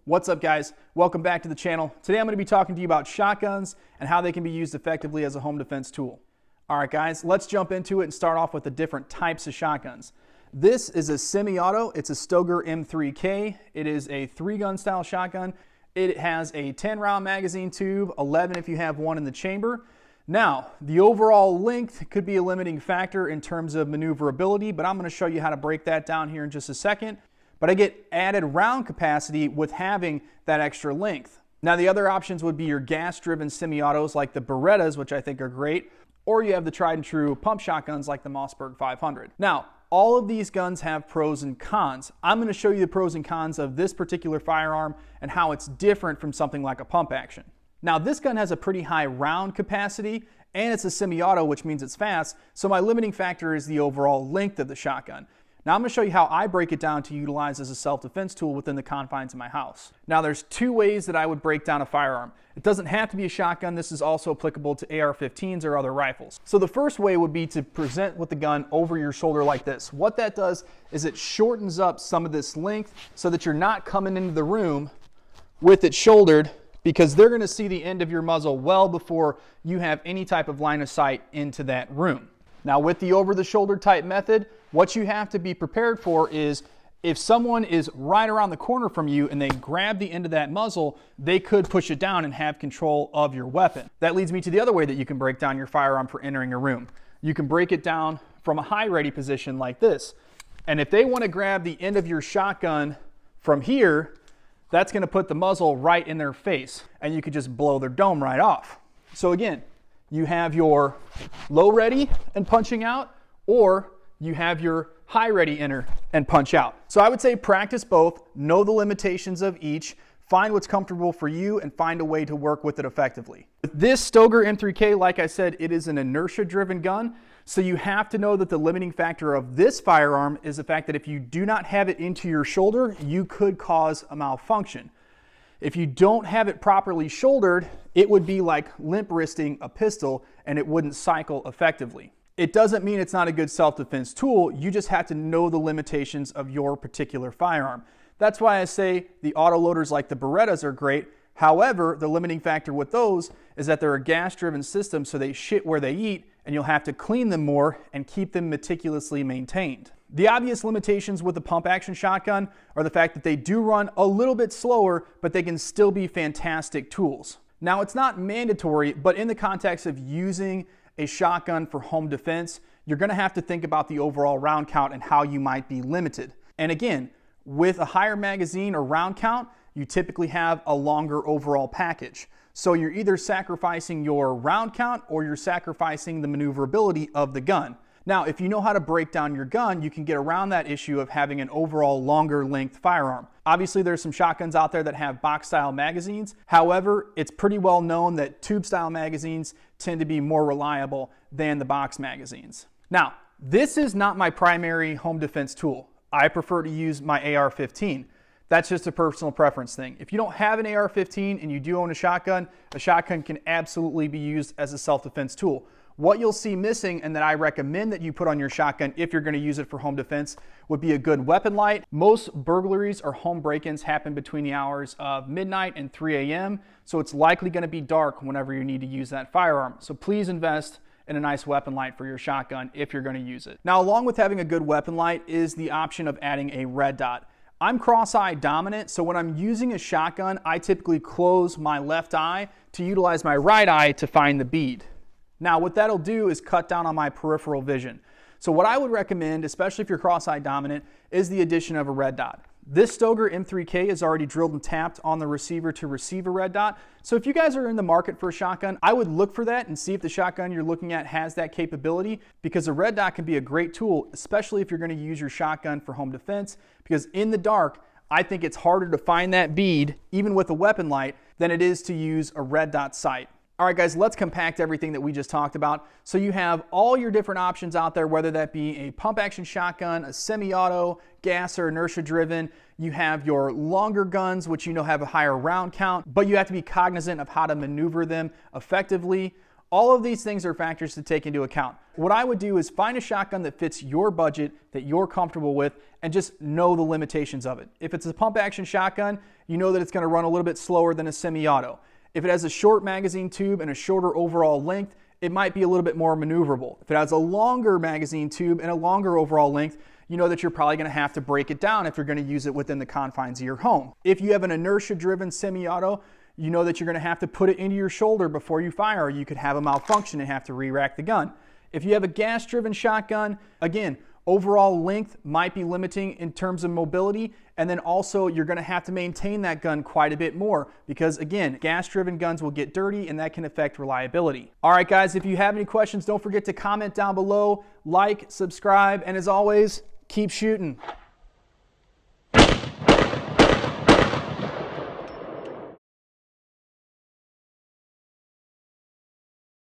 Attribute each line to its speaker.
Speaker 1: What's up, guys? Welcome back to the channel. Today I'm going to be talking to you about shotguns and how they can be used effectively as a home defense tool. All right, guys, let's jump into it and start off with the different types of shotguns. This is a semi-auto. It's a Stoeger M3K. It is a 3-gun style shotgun. It has a 10-round magazine tube, 11 if you have one in the chamber. Now, the overall length could be a limiting factor in terms of maneuverability, but I'm going to show you how to break that down here in just a second. But I get added round capacity with having that extra length. Now, the other options would be your gas-driven semi-autos like the Berettas, which I think are great, or you have the tried and true pump shotguns like the Mossberg 500. Now, all of these guns have pros and cons. I'm going to show you the pros and cons of this particular firearm and how it's different from something like a pump action. Now, this gun has a pretty high round capacity, and it's a semi-auto, which means it's fast, so my limiting factor is the overall length of the shotgun. Now I'm going to show you how I break it down to utilize as a self-defense tool within the confines of my house. Now there's two ways that I would break down a firearm. It doesn't have to be a shotgun. This is also applicable to AR-15s or other rifles. So the first way would be to present with the gun over your shoulder like this. What that does is it shortens up some of this length so that you're not coming into the room with it shouldered, because they're going to see the end of your muzzle well before you have any type of line of sight into that room. Now with the over-the-shoulder type method, what you have to be prepared for is if someone is right around the corner from you and they grab the end of that muzzle, they could push it down and have control of your weapon. That leads me to the other way that you can break down your firearm for entering a room. You can break it down from a high ready position like this. And if they want to grab the end of your shotgun from here, that's going to put the muzzle right in their face and you could just blow their dome right off. So again, you have your low ready and punching out, or you have your high ready enter and punch out. So I would say practice both, know the limitations of each, find what's comfortable for you, and find a way to work with it effectively. With this Stoeger M3K, like I said, it is an inertia driven gun. So you have to know that the limiting factor of this firearm is the fact that if you do not have it into your shoulder, you could cause a malfunction. If you don't have it properly shouldered, it would be like limp wristing a pistol and it wouldn't cycle effectively. It doesn't mean it's not a good self-defense tool. You just have to know the limitations of your particular firearm. That's why I say the autoloaders like the Berettas are great. However, the limiting factor with those is that they're a gas-driven system, so they shit where they eat, and you'll have to clean them more and keep them meticulously maintained. The obvious limitations with the pump action shotgun are the fact that they do run a little bit slower, but they can still be fantastic tools. Now, it's not mandatory, but in the context of using a shotgun for home defense, you're going to have to think about the overall round count and how you might be limited. And again, with a higher magazine or round count, you typically have a longer overall package. So you're either sacrificing your round count or you're sacrificing the maneuverability of the gun. Now, if you know how to break down your gun, you can get around that issue of having an overall longer length firearm. Obviously, there's some shotguns out there that have box style magazines. However, it's pretty well known that tube style magazines tend to be more reliable than the box magazines. Now, this is not my primary home defense tool. I prefer to use my AR-15. That's just a personal preference thing. If you don't have an AR-15 and you do own a shotgun can absolutely be used as a self-defense tool. What you'll see missing, and that I recommend that you put on your shotgun if you're going to use it for home defense, would be a good weapon light. Most burglaries or home break-ins happen between the hours of midnight and 3 a.m., so it's likely going to be dark whenever you need to use that firearm. So please invest in a nice weapon light for your shotgun if you're going to use it. Now, along with having a good weapon light is the option of adding a red dot. I'm cross-eye dominant, so when I'm using a shotgun, I typically close my left eye to utilize my right eye to find the bead. Now, what that'll do is cut down on my peripheral vision. So what I would recommend, especially if you're cross-eye dominant, is the addition of a red dot. This Stoeger M3K is already drilled and tapped on the receiver to receive a red dot. So if you guys are in the market for a shotgun, I would look for that and see if the shotgun you're looking at has that capability, because a red dot can be a great tool, especially if you're going to use your shotgun for home defense, because in the dark, I think it's harder to find that bead, even with a weapon light, than it is to use a red dot sight. All right, guys, let's compact everything that we just talked about. So you have all your different options out there, whether that be a pump action shotgun, a semi-auto, gas or inertia driven. You have your longer guns, which you know have a higher round count, but you have to be cognizant of how to maneuver them effectively. All of these things are factors to take into account. What I would do is find a shotgun that fits your budget, that you're comfortable with, and just know the limitations of it. If it's a pump action shotgun, you know that it's going to run a little bit slower than a semi-auto. If it has a short magazine tube and a shorter overall length, it might be a little bit more maneuverable. If it has a longer magazine tube and a longer overall length, you know that you're probably going to have to break it down if you're going to use it within the confines of your home. If you have an inertia-driven semi-auto, you know that you're going to have to put it into your shoulder before you fire, or you could have a malfunction and have to re-rack the gun. If you have a gas-driven shotgun, again, overall length might be limiting in terms of mobility, and then also you're going to have to maintain that gun quite a bit more because, again, gas-driven guns will get dirty and that can affect reliability. All right, guys, if you have any questions, don't forget to comment down below, like, subscribe, and as always, keep shooting.